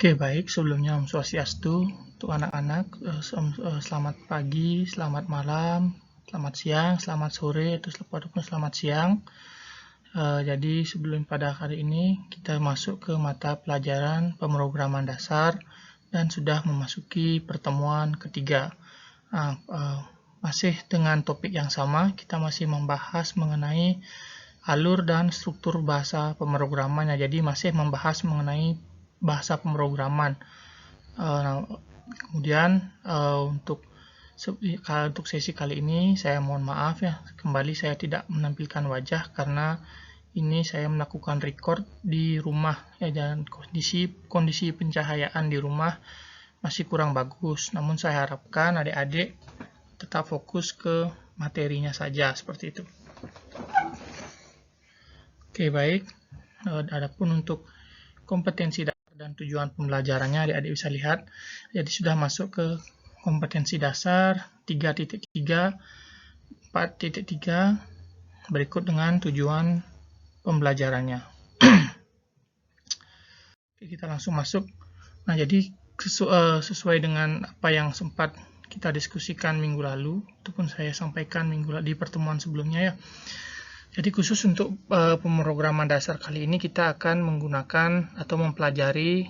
Oke, baik. Sebelumnya Om Swastiastu untuk anak-anak. Selamat pagi, selamat malam, selamat siang, selamat sore, ataupun selamat siang. Jadi sebelum pada hari ini kita masuk ke mata pelajaran pemrograman dasar dan sudah memasuki pertemuan ketiga. Masih dengan topik yang sama, kita masih membahas mengenai alur dan struktur bahasa pemrograman. Jadi masih membahas mengenai bahasa pemrograman. Kemudian untuk sesi kali ini saya mohon maaf ya, kembali saya tidak menampilkan wajah karena ini saya melakukan record di rumah ya, dan kondisi pencahayaan di rumah masih kurang bagus. Namun saya harapkan adik-adik tetap fokus ke materinya saja, seperti itu. Oke, baik. Adapun untuk kompetensi dan tujuan pembelajarannya adik-adik bisa lihat. Jadi sudah masuk ke kompetensi dasar 3.3, 4.3 berikut dengan tujuan pembelajarannya. Oke, kita langsung masuk. Nah, jadi sesuai dengan apa yang sempat kita diskusikan minggu lalu, ataupun saya sampaikan di pertemuan sebelumnya ya. Jadi khusus untuk pemrograman dasar kali ini kita akan menggunakan atau mempelajari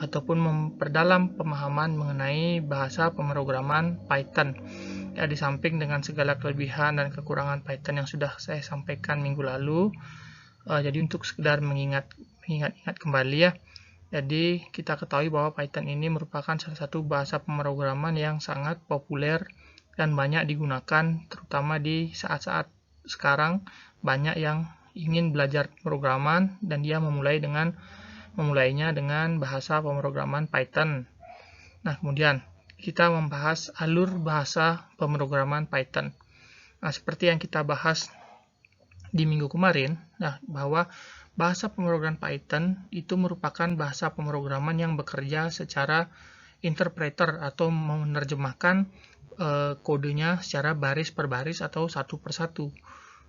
ataupun memperdalam pemahaman mengenai bahasa pemrograman Python. Ya, di samping dengan segala kelebihan dan kekurangan Python yang sudah saya sampaikan minggu lalu. Jadi untuk sekedar mengingat kembali ya. Jadi kita ketahui bahwa Python ini merupakan salah satu bahasa pemrograman yang sangat populer dan banyak digunakan, terutama di saat-saat sekarang. Banyak yang ingin belajar pemrograman dan dia memulainya dengan bahasa pemrograman Python. Nah, kemudian kita membahas alur bahasa pemrograman Python. Nah, seperti yang kita bahas di minggu kemarin, bahwa bahasa pemrograman Python itu merupakan bahasa pemrograman yang bekerja secara interpreter atau menerjemahkan kodenya secara baris per baris atau satu per satu.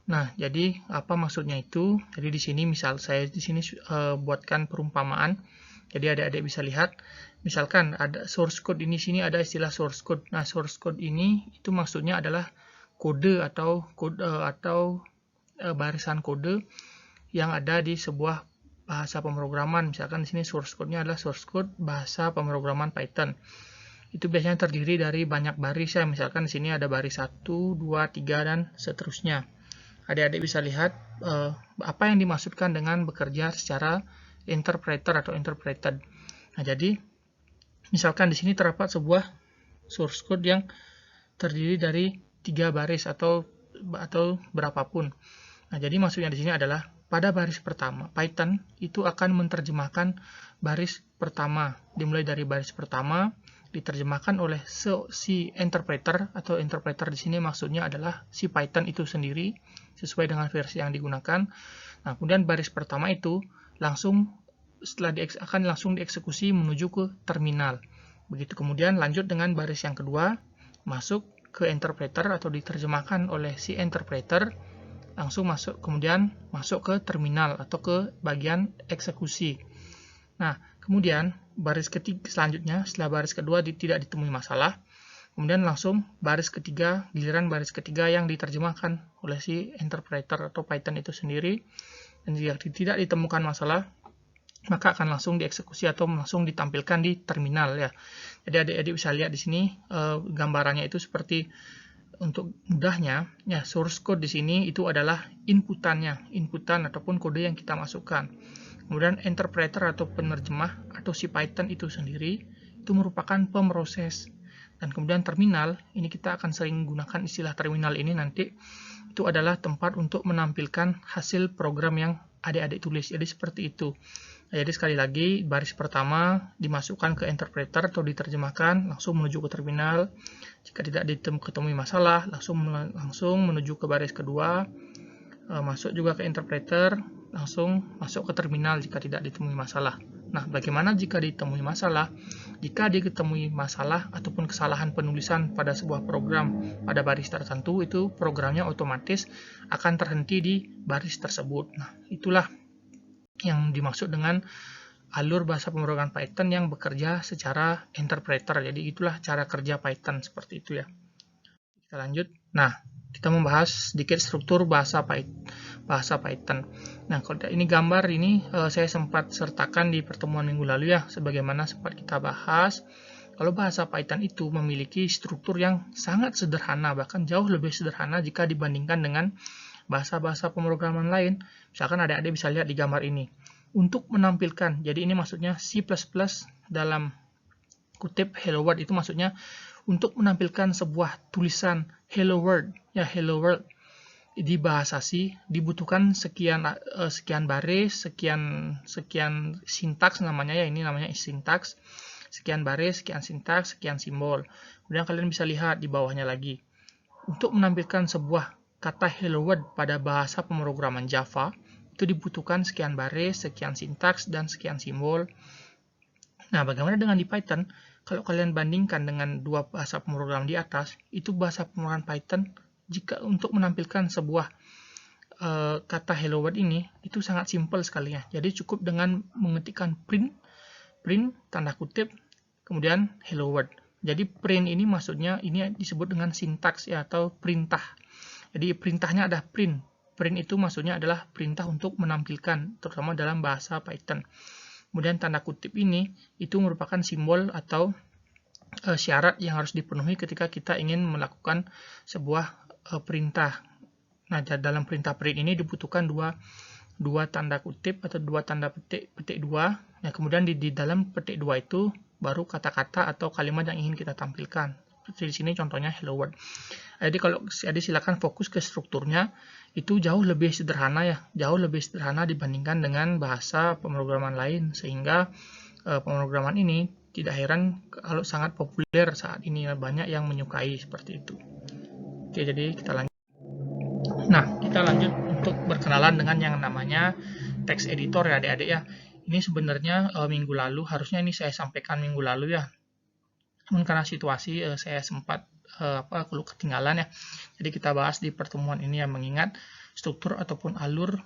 Nah, jadi apa maksudnya itu? Jadi di sini saya buatkan perumpamaan. Jadi adik-adik bisa lihat, misalkan ada source code ini, sini ada istilah source code. Nah, source code ini itu maksudnya adalah kode atau barisan kode yang ada di sebuah bahasa pemrograman. Misalkan di sini source code-nya adalah source code bahasa pemrograman Python. Itu biasanya terdiri dari banyak baris ya. Misalkan di sini ada baris 1, 2, 3 dan seterusnya. Adik-adik bisa lihat apa yang dimaksudkan dengan bekerja secara interpreter atau interpreted. Nah, jadi misalkan di sini terdapat sebuah source code yang terdiri dari 3 baris atau berapapun. Nah, jadi maksudnya di sini adalah pada baris pertama, Python itu akan menerjemahkan baris pertama. Dimulai dari baris pertama, diterjemahkan oleh si interpreter, atau interpreter di sini maksudnya adalah si Python itu sendiri, sesuai dengan versi yang digunakan. Nah, kemudian baris pertama itu akan langsung dieksekusi menuju ke terminal. Begitu kemudian lanjut dengan baris yang kedua, masuk ke interpreter atau diterjemahkan oleh si interpreter, kemudian masuk ke terminal atau ke bagian eksekusi. Nah, kemudian baris ketiga selanjutnya, setelah baris kedua tidak ditemui masalah, kemudian langsung baris ketiga, giliran baris ketiga yang diterjemahkan oleh si interpreter atau Python itu sendiri. Dan jika tidak ditemukan masalah, maka akan langsung dieksekusi atau langsung ditampilkan di terminal ya. Jadi adik-adik bisa lihat di sini gambarannya itu seperti, untuk mudahnya ya, source code di sini itu adalah inputan ataupun kode yang kita masukkan. Kemudian interpreter atau penerjemah atau si Python itu sendiri itu merupakan pemroses. Dan kemudian terminal, ini kita akan sering gunakan istilah terminal ini nanti, itu adalah tempat untuk menampilkan hasil program yang adik-adik tulis. Jadi seperti itu. Nah, jadi sekali lagi, baris pertama dimasukkan ke interpreter atau diterjemahkan, langsung menuju ke terminal. Jika tidak ditemui masalah, langsung menuju ke baris kedua, masuk juga ke interpreter, langsung masuk ke terminal jika tidak ditemui masalah. Nah, bagaimana jika ditemui masalah? Jika ditemui masalah ataupun kesalahan penulisan pada sebuah program pada baris tertentu, itu programnya otomatis akan terhenti di baris tersebut. Nah, itulah yang dimaksud dengan alur bahasa pemrograman Python yang bekerja secara interpreter. Jadi itulah cara kerja Python seperti itu ya. Kita lanjut. Nah, kita membahas sedikit struktur bahasa Python. Nah, kalau ini gambar ini saya sempat sertakan di pertemuan minggu lalu ya, sebagaimana sempat kita bahas. Kalau bahasa Python itu memiliki struktur yang sangat sederhana, bahkan jauh lebih sederhana jika dibandingkan dengan bahasa-bahasa pemrograman lain. Misalkan adik-adik bisa lihat di gambar ini. Untuk menampilkan, jadi ini maksudnya C++ dalam kutip hello world, itu maksudnya untuk menampilkan sebuah tulisan hello world, ya hello world di bahasa C dibutuhkan sekian baris, sekian sintaks namanya ya, ini namanya sintaks, sekian baris, sekian sintaks, sekian simbol. Kemudian kalian bisa lihat di bawahnya lagi. Untuk menampilkan sebuah kata hello world pada bahasa pemrograman Java itu dibutuhkan sekian baris, sekian sintaks, dan sekian simbol. Nah, bagaimana dengan di Python? Kalau kalian bandingkan dengan dua bahasa pemrograman di atas, itu bahasa pemrograman Python jika untuk menampilkan sebuah kata hello world ini, itu sangat simpel sekali ya. Jadi cukup dengan mengetikkan print tanda kutip, kemudian hello world. Jadi print ini maksudnya ini disebut dengan sintaks ya, atau perintah. Jadi perintahnya ada print. Print itu maksudnya adalah perintah untuk menampilkan, terutama dalam bahasa Python. Kemudian tanda kutip ini itu merupakan simbol atau syarat yang harus dipenuhi ketika kita ingin melakukan sebuah perintah. Nah, dalam perintah print ini dibutuhkan dua tanda kutip atau dua tanda petik dua. Nah, kemudian di dalam petik dua itu baru kata-kata atau kalimat yang ingin kita tampilkan. Seperti di sini contohnya hello world. Jadi kalau silakan fokus ke strukturnya, itu jauh lebih sederhana ya, jauh lebih sederhana dibandingkan dengan bahasa pemrograman lain, sehingga pemrograman ini tidak heran kalau sangat populer saat ini, banyak yang menyukai seperti itu. Oke, jadi kita lanjut. Nah, kita lanjut untuk berkenalan dengan yang namanya text editor ya adik-adik ya. Ini sebenarnya minggu lalu, harusnya ini saya sampaikan minggu lalu ya. Namun karena situasi saya sempat ketinggalan ya. Jadi kita bahas di pertemuan ini ya, mengingat struktur ataupun alur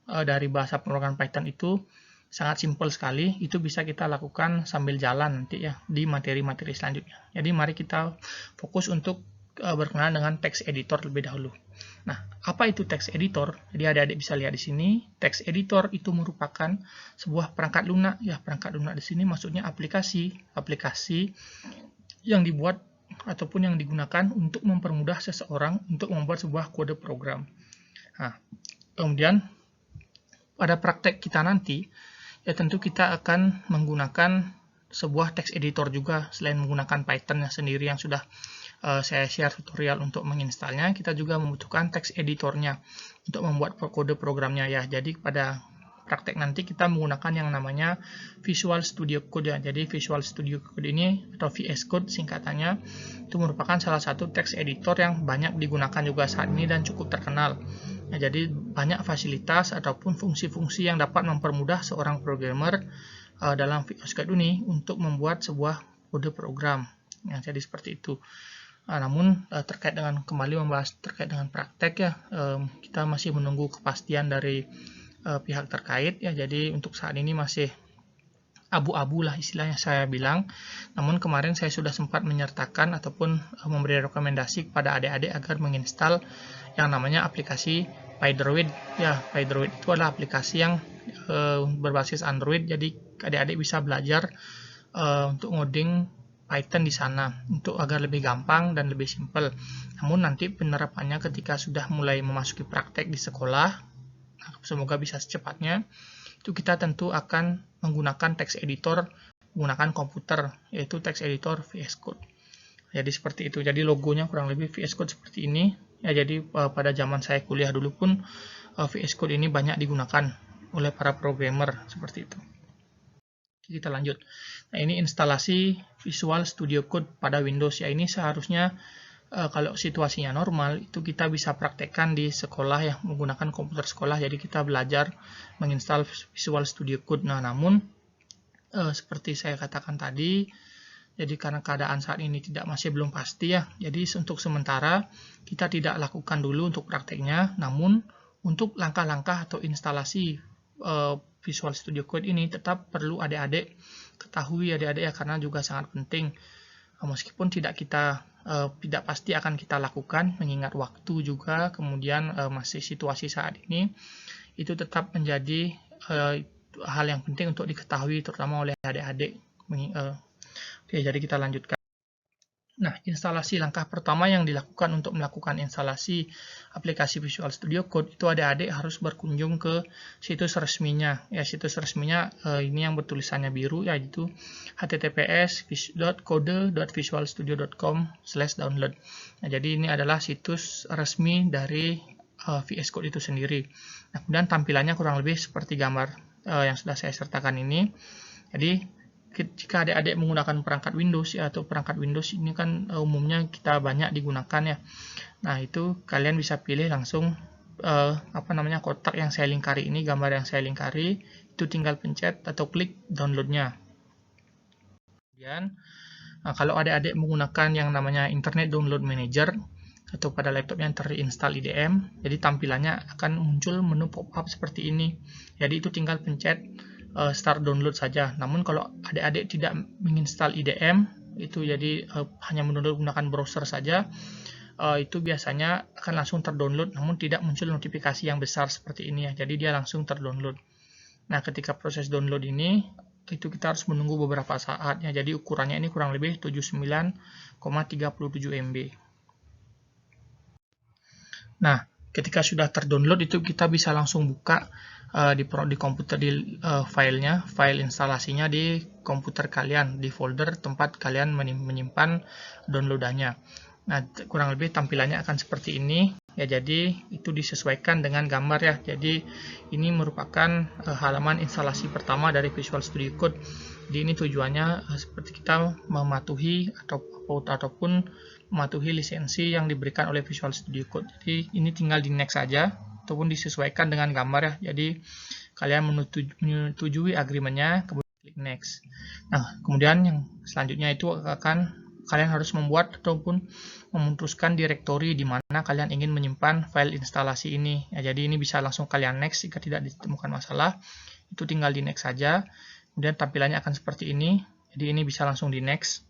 dari bahasa pemrograman Python itu sangat simpel sekali. Itu bisa kita lakukan sambil jalan nanti ya di materi-materi selanjutnya. Jadi mari kita fokus untuk berkenalan dengan text editor lebih dahulu. Nah, apa itu text editor? Jadi adik-adik bisa lihat di sini, text editor itu merupakan sebuah perangkat lunak ya. Perangkat lunak di sini maksudnya aplikasi yang dibuat ataupun yang digunakan untuk mempermudah seseorang untuk membuat sebuah kode program. Nah, kemudian pada praktek kita nanti ya tentu kita akan menggunakan sebuah text editor juga. Selain menggunakan Python sendiri yang sudah saya share tutorial untuk menginstalnya, kita juga membutuhkan text editornya untuk membuat kode programnya ya. Jadi pada praktek nanti kita menggunakan yang namanya Visual Studio Code ya. Jadi Visual Studio Code ini atau VS Code singkatannya itu merupakan salah satu text editor yang banyak digunakan juga saat ini dan cukup terkenal. Nah, jadi banyak fasilitas ataupun fungsi-fungsi yang dapat mempermudah seorang programmer dalam VS Code ini untuk membuat sebuah kode program. Ya, jadi seperti itu. Namun terkait dengan membahas terkait dengan praktek ya, kita masih menunggu kepastian dari pihak terkait ya. Jadi untuk saat ini masih abu-abu lah istilahnya saya bilang. Namun kemarin saya sudah sempat menyertakan ataupun memberi rekomendasi kepada adik-adik agar menginstal yang namanya aplikasi PyDroid ya. PyDroid itu adalah aplikasi yang berbasis Android. Jadi adik-adik bisa belajar untuk ngoding Python di sana untuk agar lebih gampang dan lebih simpel. Namun nanti penerapannya ketika sudah mulai memasuki praktek di sekolah, semoga bisa secepatnya, itu kita tentu akan menggunakan text editor menggunakan komputer, yaitu text editor VS Code. Jadi seperti itu. Jadi logonya kurang lebih VS Code seperti ini. Ya, jadi pada zaman saya kuliah dulu pun VS Code ini banyak digunakan oleh para programmer seperti itu. Kita lanjut. Nah, ini instalasi Visual Studio Code pada Windows ya. Ini seharusnya kalau situasinya normal itu kita bisa praktekkan di sekolah ya, menggunakan komputer sekolah. Jadi kita belajar menginstal Visual Studio Code. Nah, namun seperti saya katakan tadi, jadi karena keadaan saat ini masih belum pasti ya. Jadi untuk sementara kita tidak lakukan dulu untuk prakteknya. Namun untuk langkah-langkah atau instalasi Visual Studio Code ini tetap perlu adik-adik ketahui adik-adik ya, karena juga sangat penting. Meskipun tidak pasti akan kita lakukan, mengingat waktu juga, kemudian masih situasi saat ini, itu tetap menjadi hal yang penting untuk diketahui terutama oleh adik-adik. Oke, jadi kita lanjutkan. Nah, instalasi langkah pertama yang dilakukan untuk melakukan instalasi aplikasi Visual Studio Code itu adik-adik harus berkunjung ke situs resminya. Ya, situs resminya ini yang bertulisannya biru, yaitu https://code.visualstudio.com/download. Nah, jadi ini adalah situs resmi dari VS Code itu sendiri. Nah, kemudian tampilannya kurang lebih seperti gambar yang sudah saya sertakan ini. Jadi jika adik-adik menggunakan perangkat Windows ya, atau perangkat Windows ini kan umumnya kita banyak digunakan ya. Nah, itu kalian bisa pilih langsung kotak yang saya lingkari ini, gambar yang saya lingkari, itu tinggal pencet atau klik downloadnya. Kemudian kalau adik-adik menggunakan yang namanya Internet Download Manager atau pada laptop yang terinstall IDM, jadi tampilannya akan muncul menu pop-up seperti ini. Jadi itu tinggal pencet start download saja. Namun kalau adik-adik tidak menginstal IDM, itu jadi hanya mendownload menggunakan browser saja, itu biasanya akan langsung terdownload, namun tidak muncul notifikasi yang besar seperti ini ya. Jadi dia langsung terdownload. Nah, ketika proses download ini, itu kita harus menunggu beberapa saat ya. Jadi ukurannya ini kurang lebih 79,37 MB. Nah, ketika sudah terdownload itu kita bisa langsung buka di komputer, di filenya, file instalasinya di komputer kalian, di folder tempat kalian menyimpan downloadannya. Nah, kurang lebih tampilannya akan seperti ini ya. Jadi itu disesuaikan dengan gambar ya. Jadi ini merupakan halaman instalasi pertama dari Visual Studio Code. Jadi ini tujuannya seperti kita mematuhi ataupun mematuhi lisensi yang diberikan oleh Visual Studio Code. Jadi ini tinggal di next saja ataupun disesuaikan dengan gambar ya. Jadi kalian menyetujui agreementnya, kemudian klik next. Nah, kemudian yang selanjutnya itu kalian harus membuat ataupun memutuskan direktori di mana kalian ingin menyimpan file instalasi ini. Ya, jadi ini bisa langsung kalian next jika tidak ditemukan masalah. Itu tinggal di next saja. Kemudian tampilannya akan seperti ini. Jadi ini bisa langsung di next.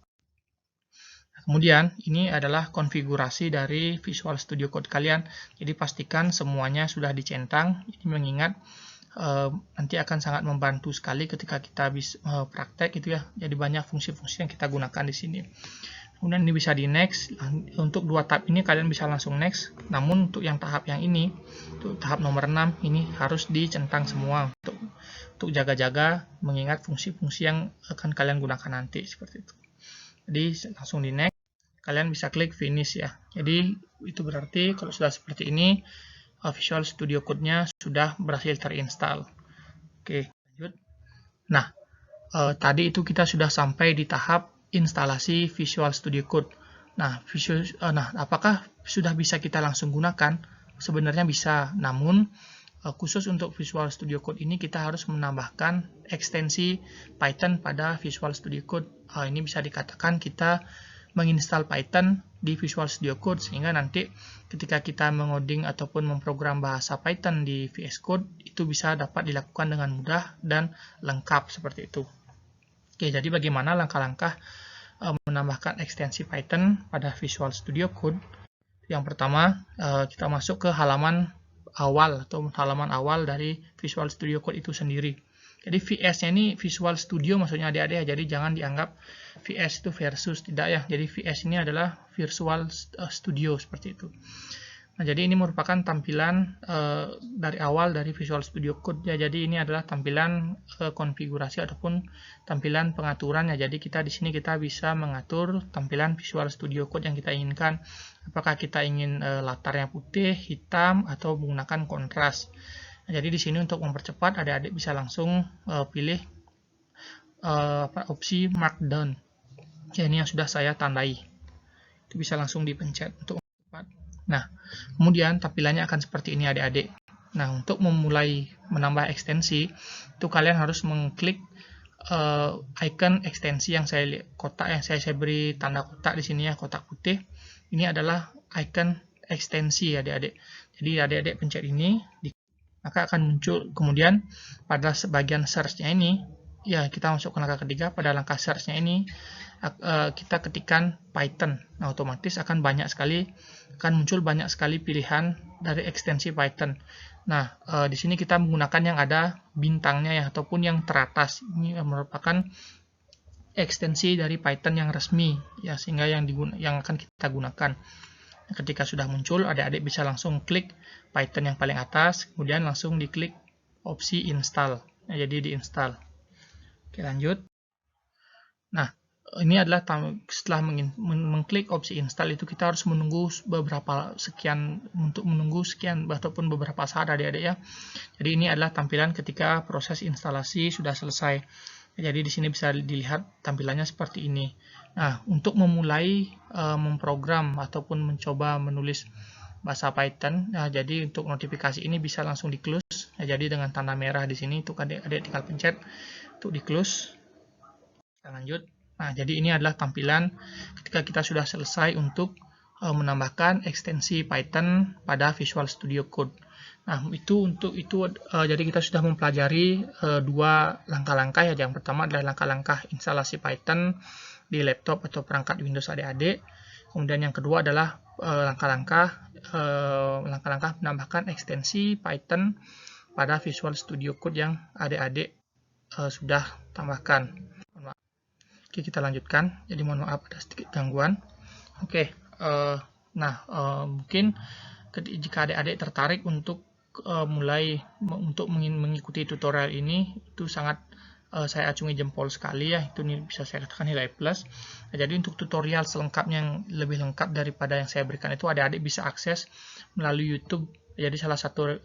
Kemudian ini adalah konfigurasi dari Visual Studio Code kalian. Jadi pastikan semuanya sudah dicentang. Ini mengingat nanti akan sangat membantu sekali ketika kita bisa praktek itu ya. Jadi banyak fungsi-fungsi yang kita gunakan di sini. Kemudian ini bisa di next. Untuk dua tahap ini kalian bisa langsung next. Namun untuk yang tahap yang ini, untuk tahap nomor 6 ini harus dicentang semua untuk jaga-jaga mengingat fungsi-fungsi yang akan kalian gunakan nanti seperti itu. Jadi langsung di next, kalian bisa klik finish ya. Jadi itu berarti kalau sudah seperti ini Visual Studio Code-nya sudah berhasil terinstall. Oke, lanjut. Nah, tadi itu kita sudah sampai di tahap instalasi Visual Studio Code. Nah, apakah sudah bisa kita langsung gunakan? Sebenarnya bisa, namun khusus untuk Visual Studio Code ini kita harus menambahkan ekstensi Python pada Visual Studio Code. Ini bisa dikatakan kita menginstal Python di Visual Studio Code sehingga nanti ketika kita mengoding ataupun memprogram bahasa Python di VS Code itu bisa dapat dilakukan dengan mudah dan lengkap seperti itu. Oke, jadi bagaimana langkah-langkah menambahkan ekstensi Python pada Visual Studio Code? Yang pertama, kita masuk ke halaman awal atau halaman awal dari Visual Studio Code itu sendiri. Jadi VS-nya ini Visual Studio maksudnya adik-adik ya. Jadi jangan dianggap VS itu versus, tidak ya. Jadi VS ini adalah Visual Studio seperti itu. Nah, jadi ini merupakan tampilan dari awal dari Visual Studio Code ya. Jadi ini adalah tampilan konfigurasi ataupun tampilan pengaturan ya. Jadi di sini kita bisa mengatur tampilan Visual Studio Code yang kita inginkan. Apakah kita ingin latarnya putih, hitam, atau menggunakan kontras. Nah, jadi di sini untuk mempercepat adik-adik bisa langsung pilih opsi markdown. Ya, ini yang sudah saya tandai. Itu bisa langsung dipencet untuk mempercepat. Nah, kemudian tampilannya akan seperti ini adik-adik. Nah, untuk memulai menambah ekstensi, itu kalian harus mengklik icon ekstensi yang saya beri tanda kotak di sini ya, kotak putih. Ini adalah icon ekstensi adik-adik. Jadi adik-adik pencet ini, maka akan muncul. Kemudian pada bagian search-nya ini, ya kita masuk ke langkah ketiga. Pada langkah search-nya ini kita ketikkan Python. Nah, otomatis akan muncul banyak sekali pilihan dari ekstensi Python. Nah, di sini kita menggunakan yang ada bintangnya ya, ataupun yang teratas. Ini merupakan ekstensi dari Python yang resmi ya, sehingga yang akan kita gunakan. Ketika sudah muncul, adik-adik bisa langsung klik Python yang paling atas, kemudian langsung diklik opsi install. Nah, jadi diinstal. Oke, lanjut. Nah, ini adalah setelah mengklik opsi install itu kita harus menunggu sekian ataupun beberapa saat adik-adik ya. Jadi ini adalah tampilan ketika proses instalasi sudah selesai. Jadi di sini bisa dilihat tampilannya seperti ini. Nah, untuk memulai memprogram ataupun mencoba menulis bahasa Python, nah, jadi untuk notifikasi ini bisa langsung di close. Nah, jadi dengan tanda merah di sini itu adik-adik tinggal pencet untuk di close. Kita lanjut. Nah, jadi ini adalah tampilan ketika kita sudah selesai untuk menambahkan ekstensi Python pada Visual Studio Code. Nah, jadi kita sudah mempelajari dua langkah-langkah ya. Yang pertama adalah langkah-langkah instalasi Python di laptop atau perangkat Windows adik-adik. Kemudian yang kedua adalah langkah-langkah menambahkan ekstensi Python pada Visual Studio Code yang adik-adik sudah tambahkan. Oke, kita lanjutkan. Jadi mohon maaf ada sedikit gangguan. Oke, mungkin jika adik-adik tertarik untuk mengikuti tutorial ini, itu sangat saya acungi jempol sekali ya. Itu bisa saya katakan nilai plus. Nah, jadi untuk tutorial selengkapnya yang lebih lengkap daripada yang saya berikan itu adik-adik bisa akses melalui YouTube. Jadi salah satu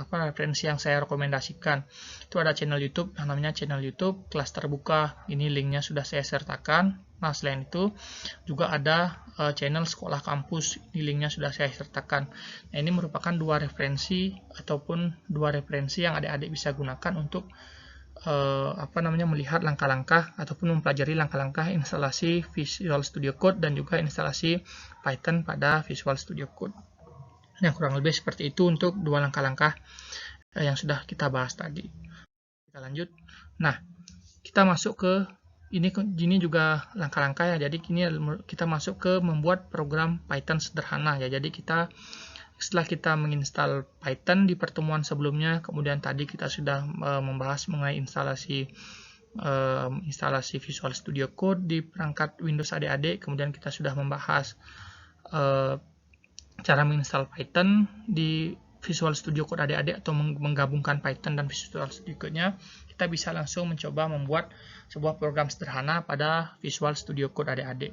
referensi yang saya rekomendasikan itu ada channel YouTube yang namanya channel YouTube Kelas Terbuka. Ini linknya sudah saya sertakan. Nah, selain itu juga ada channel Sekolah Kampus. Ini linknya sudah saya sertakan. Nah, ini merupakan dua referensi yang adik-adik bisa gunakan untuk melihat langkah-langkah ataupun mempelajari langkah-langkah instalasi Visual Studio Code dan juga instalasi Python pada Visual Studio Code. Nah, kurang lebih seperti itu untuk dua langkah-langkah yang sudah kita bahas tadi. Kita lanjut. Nah, kita masuk ke ini juga langkah-langkah ya. Jadi kini kita masuk ke membuat program Python sederhana ya. Jadi setelah kita menginstal Python di pertemuan sebelumnya, kemudian tadi kita sudah membahas mengenai instalasi Visual Studio Code di perangkat Windows adik-adik, kemudian kita sudah membahas cara menginstal Python di Visual Studio Code adik-adik atau menggabungkan Python dan Visual Studio Code-nya, kita bisa langsung mencoba membuat sebuah program sederhana pada Visual Studio Code adik-adik.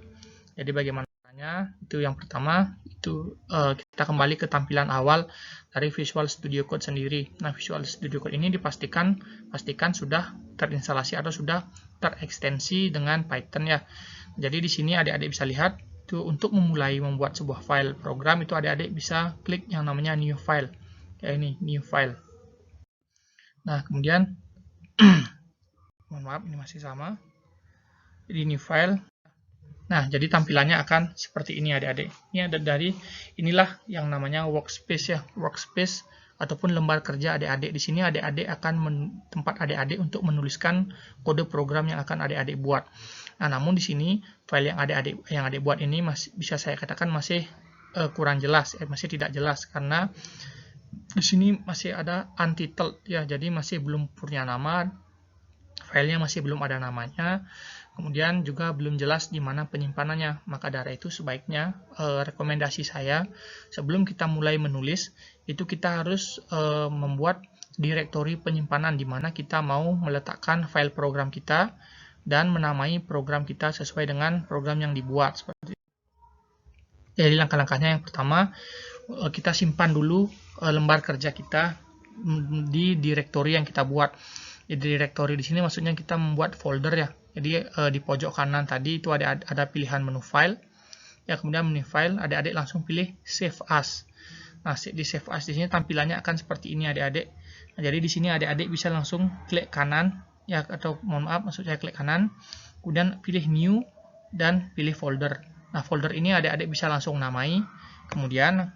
Jadi bagaimana caranya? Itu yang pertama, kita kembali ke tampilan awal dari Visual Studio Code sendiri. Nah, Visual Studio Code ini pastikan sudah terinstalasi atau sudah terekstensi dengan Python ya. Jadi di sini adik-adik bisa lihat untuk memulai membuat sebuah file program itu adik-adik bisa klik yang namanya new file. Kayak ini, new file. Nah, kemudian mohon maaf ini masih sama. Jadi new file. Nah, jadi tampilannya akan seperti ini adik-adik. Ini ada inilah yang namanya workspace ya, workspace ataupun lembar kerja adik-adik. Di sini adik-adik akan tempat adik-adik untuk menuliskan kode program yang akan adik-adik buat. Nah, namun di sini file yang adik buat ini bisa saya katakan masih kurang jelas, masih tidak jelas karena di sini masih ada untitled ya, jadi masih belum punya nama, filenya masih belum ada namanya, kemudian juga belum jelas di mana penyimpanannya. Maka dari itu sebaiknya rekomendasi saya sebelum kita mulai menulis itu kita harus membuat direktori penyimpanan di mana kita mau meletakkan file program kita dan menamai program kita sesuai dengan program yang dibuat seperti itu. Jadi langkah-langkahnya yang pertama kita simpan dulu lembar kerja kita di direktori yang kita buat. Di direktori di sini maksudnya kita membuat folder ya. Jadi di pojok kanan tadi itu ada pilihan menu file. Ya, kemudian menu file adik-adik langsung pilih save as. Nah, di save as di sini tampilannya akan seperti ini adik-adik. Nah, jadi di sini adik-adik bisa langsung klik kanan ya, atau mohon maaf maksud saya klik kanan, kemudian pilih new dan pilih folder. Nah, folder ini adik-adik bisa langsung namai. Kemudian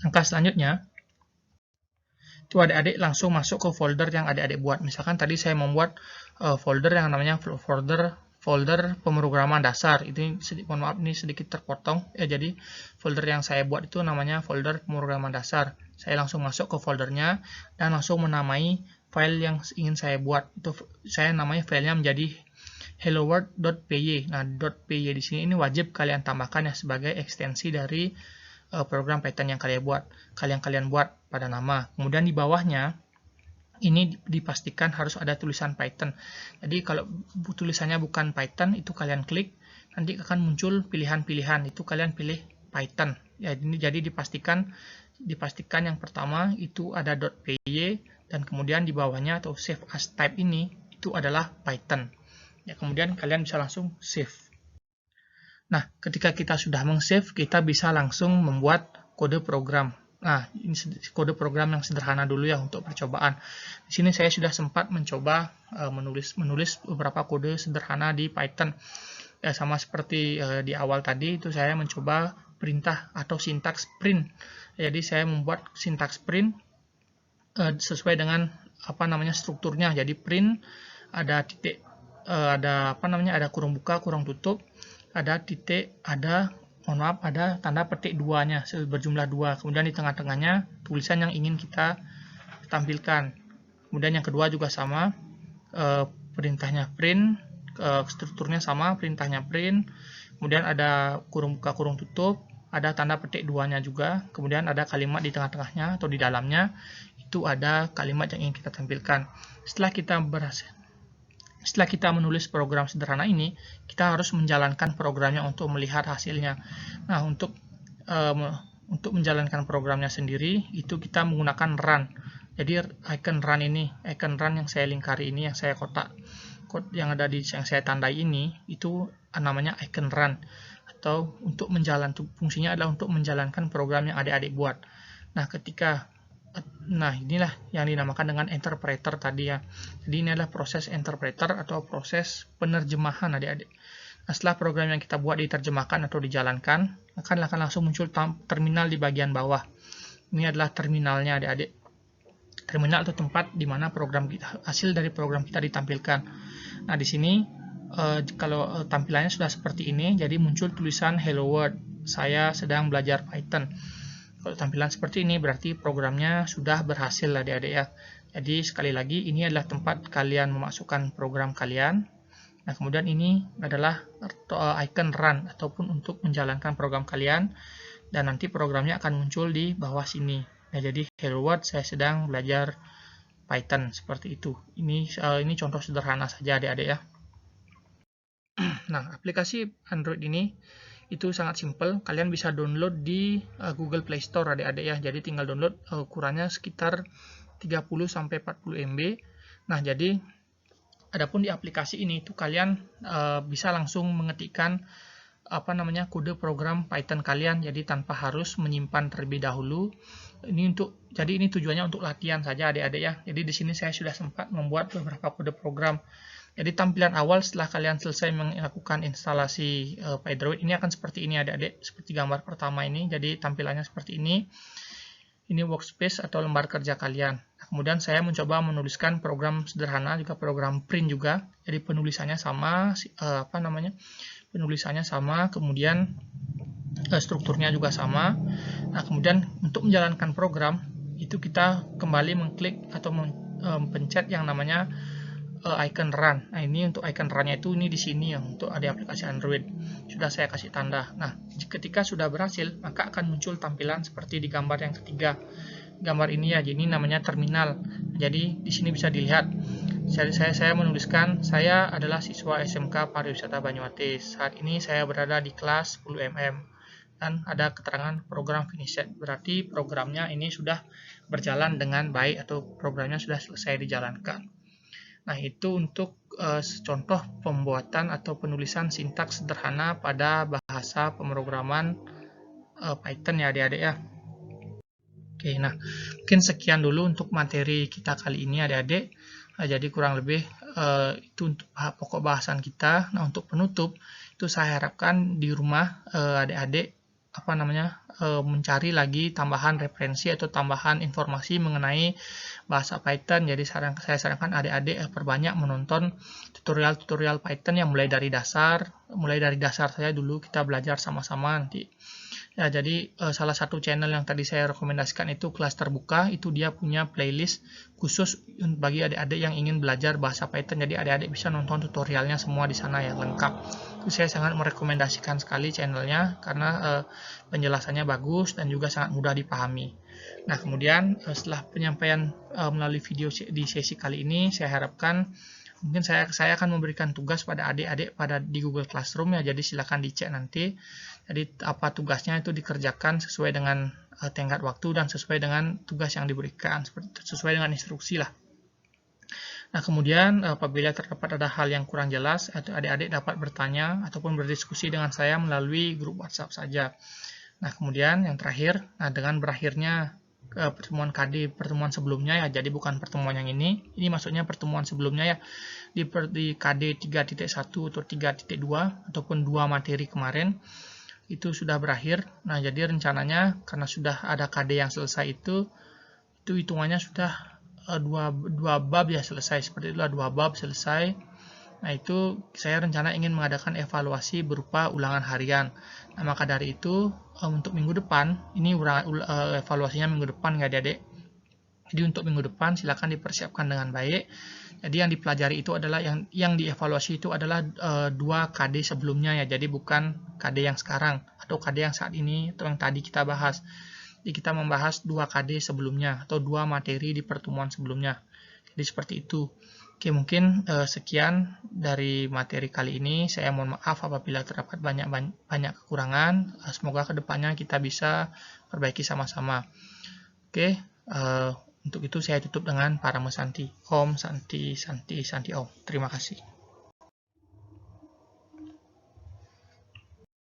langkah selanjutnya itu adik-adik langsung masuk ke folder yang adik-adik buat. Misalkan tadi saya membuat folder yang namanya folder pemrograman dasar. Itu mohon maaf ini sedikit terpotong ya. Jadi folder yang saya buat itu namanya folder pemrograman dasar. Saya langsung masuk ke foldernya dan langsung menamai file yang ingin saya buat. Itu saya namai filenya menjadi helloworld.py. Nah, .py di sini ini wajib kalian tambahkan ya sebagai ekstensi dari program Python yang kalian buat pada nama. Kemudian di bawahnya ini dipastikan harus ada tulisan Python. Jadi kalau tulisannya bukan Python, itu kalian klik, nanti akan muncul pilihan-pilihan, itu kalian pilih Python. Ya, ini jadi dipastikan yang pertama itu ada .py dan kemudian di bawahnya atau save as type ini itu adalah Python. Ya, kemudian kalian bisa langsung save. Nah, ketika kita sudah meng-save, kita bisa langsung membuat kode program. Nah, ini kode program yang sederhana dulu ya untuk percobaan. Di sini saya sudah sempat mencoba menulis beberapa kode sederhana di Python. Ya, sama seperti di awal tadi itu saya mencoba perintah atau sintaks print. Jadi saya membuat sintaks print sesuai dengan strukturnya. Jadi print ada titik, ada kurung buka, kurung tutup, ada titik, ada tanda petik 2-nya berjumlah 2. Kemudian di tengah-tengahnya tulisan yang ingin kita tampilkan. Kemudian yang kedua juga sama, perintahnya print, strukturnya sama, perintahnya print. Kemudian ada kurung buka, kurung tutup, ada tanda petik 2-nya juga. Kemudian ada kalimat di tengah-tengahnya atau di dalamnya, itu ada kalimat yang ingin kita tampilkan. Setelah kita menulis program sederhana ini, kita harus menjalankan programnya untuk melihat hasilnya. Nah, untuk menjalankan programnya sendiri, itu kita menggunakan run. Jadi icon run ini, icon run yang saya lingkari ini, yang saya kotak, yang ada yang saya tandai ini, itu namanya icon run. Atau untuk fungsinya adalah untuk menjalankan program yang adik-adik buat. Nah, inilah yang dinamakan dengan interpreter tadi ya. Jadi ini adalah proses interpreter atau proses penerjemahan adik-adik. Nah, setelah program yang kita buat diterjemahkan atau dijalankan, akan langsung muncul terminal di bagian bawah. Ini adalah terminalnya adik-adik. Terminal atau tempat di mana hasil dari program kita ditampilkan. Nah, di sini kalau tampilannya sudah seperti ini, jadi muncul tulisan Hello World. Saya sedang belajar Python. Kalau tampilan seperti ini berarti programnya sudah berhasil adik-adik ya. Jadi sekali lagi ini adalah tempat kalian memasukkan program kalian. Nah, kemudian ini adalah icon run ataupun untuk menjalankan program kalian, dan nanti programnya akan muncul di bawah sini. Nah, jadi hello world, saya sedang belajar Python, seperti itu. Ini contoh sederhana saja adik-adik ya. Nah, aplikasi Android ini itu sangat simple, kalian bisa download di Google Play Store adik-adik ya. Jadi tinggal download, ukurannya sekitar 30-40 MB. Nah, jadi adapun di aplikasi ini itu kalian bisa langsung mengetikkan kode program Python kalian, jadi tanpa harus menyimpan terlebih dahulu. Jadi ini tujuannya untuk latihan saja adik-adik ya. Jadi di sini saya sudah sempat membuat beberapa kode program. Jadi tampilan awal setelah kalian selesai melakukan instalasi PyDroid ini akan seperti ini adik-adik, seperti gambar pertama ini. Jadi tampilannya seperti ini. Ini workspace atau lembar kerja kalian. Nah, kemudian saya mencoba menuliskan program sederhana, juga program print juga. Jadi penulisannya sama, penulisannya sama, kemudian strukturnya juga sama. Nah, kemudian untuk menjalankan program itu kita kembali mengklik atau mencet yang namanya icon run. Nah, ini untuk icon run-nya itu ini di sini ya, untuk ada aplikasi Android. Sudah saya kasih tanda. Nah, ketika sudah berhasil, maka akan muncul tampilan seperti di gambar yang ketiga. Gambar ini ya, jadi nama-nya terminal. Jadi di sini bisa dilihat. Saya menuliskan, saya adalah siswa SMK Pariwisata Banyumatis. Saat ini saya berada di kelas 10 mm. Dan ada keterangan program finished. Berarti programnya ini sudah berjalan dengan baik atau programnya sudah selesai dijalankan. Nah, itu untuk contoh pembuatan atau penulisan sintaks sederhana pada bahasa pemrograman Python ya adik-adik ya. Oke, nah mungkin sekian dulu untuk materi kita kali ini adik-adik. Jadi kurang lebih itu untuk pokok bahasan kita. Nah, untuk penutup itu saya harapkan di rumah adik-adik mencari lagi tambahan referensi atau tambahan informasi mengenai bahasa Python. Jadi saya sarankan adik-adik perbanyak menonton tutorial-tutorial Python yang mulai dari dasar saya dulu, kita belajar sama-sama nanti. Ya, jadi salah satu channel yang tadi saya rekomendasikan itu Kelas Terbuka, itu dia punya playlist khusus bagi adik-adik yang ingin belajar bahasa Python. Jadi adik-adik bisa nonton tutorialnya semua di sana ya, lengkap. Itu saya sangat merekomendasikan sekali channelnya karena penjelasannya bagus dan juga sangat mudah dipahami. Nah, kemudian setelah penyampaian melalui video di sesi kali ini, saya harapkan mungkin saya akan memberikan tugas pada adik-adik di Google Classroom ya, jadi silakan dicek nanti. Jadi apa tugasnya itu dikerjakan sesuai dengan tenggat waktu dan sesuai dengan tugas yang diberikan, sesuai dengan instruksi lah. Nah, kemudian apabila terdapat ada hal yang kurang jelas, adik-adik dapat bertanya ataupun berdiskusi dengan saya melalui grup WhatsApp saja. Nah, kemudian yang terakhir, dengan berakhirnya pertemuan KD pertemuan sebelumnya ya, jadi bukan pertemuan yang ini maksudnya pertemuan sebelumnya ya, di KD 3.1 atau 3.2 ataupun 2 materi kemarin itu sudah berakhir. Nah, jadi rencananya karena sudah ada KD yang selesai itu hitungannya sudah dua bab ya selesai, seperti itulah 2 bab selesai. Nah, itu saya rencana ingin mengadakan evaluasi berupa ulangan harian. Nah, maka dari itu untuk minggu depan, ini evaluasinya minggu depan ya adik-adik. Jadi untuk minggu depan silakan dipersiapkan dengan baik. Jadi yang dipelajari itu adalah yang dievaluasi itu adalah 2 KD sebelumnya ya. Jadi bukan KD yang sekarang atau KD yang saat ini atau yang tadi kita bahas. Jadi kita membahas 2 KD sebelumnya atau 2 materi di pertemuan sebelumnya. Jadi seperti itu. Oke, mungkin sekian dari materi kali ini. Saya mohon maaf apabila terdapat banyak kekurangan. Semoga kedepannya kita bisa perbaiki sama-sama. Oke, untuk itu saya tutup dengan Parama Santi. Om Santi Santi Santi Om. Terima kasih.